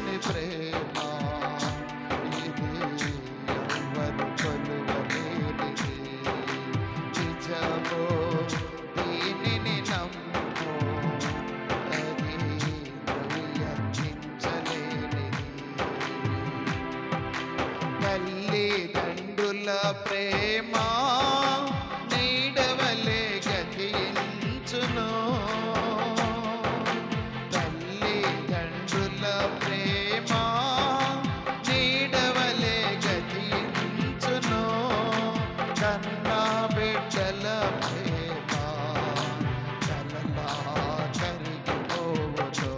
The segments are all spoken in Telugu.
యేసుని ప్రేమ ఇది ఎవరు కొలువలేనిది. నిజమో దీనిని నమ్ము, అది ద్రవ్యందించలేనిది. తల్లిదండ్రుల ప్రేమ నీడవలే గతించును. తల్లిదండ్రుల ప్రేమ నీడవలే గతించును. కన్నా బిడ్డల ప్రేమ కలలా కరిగిపోవును.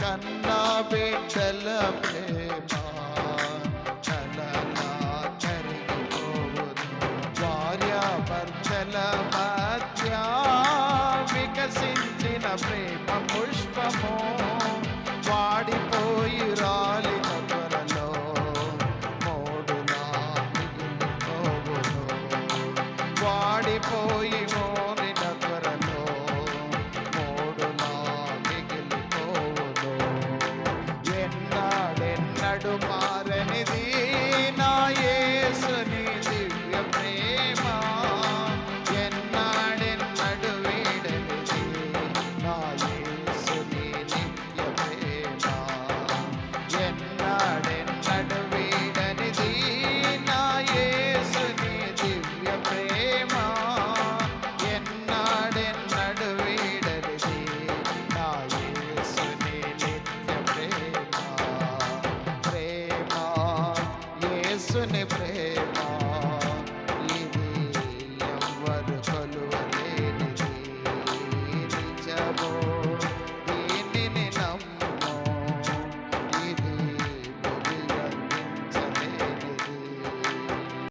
కన్నా బిడ్డల ప్రేమ కలలా కరిగిపోవును. భార్యాభర్తల మధ్య వికసించిన ప్రేమ పుష్పము వాడిపోయి రాలిన త్వరలో మోడులా మిగిలిపోవును. వాడిపోయి మోడిన త్వరలో మోడులా మిగిలిపోవును. ఎన్నడెన్నడు మారనిది నా యేసుని దివ్య ప్రేమ. ఎన్నడెన్నడు వీడనిది నా యేసుని నిత్య ప్రేమ. ఎన్నడెన్నడు వీడనిది నా యేసుని దివ్య ప్రేమ. ఎన్నడెన్నడు వీడనిది నా యేసుని నిత్య ప్రేమ. ప్రేమ యేసుని ప్రేమ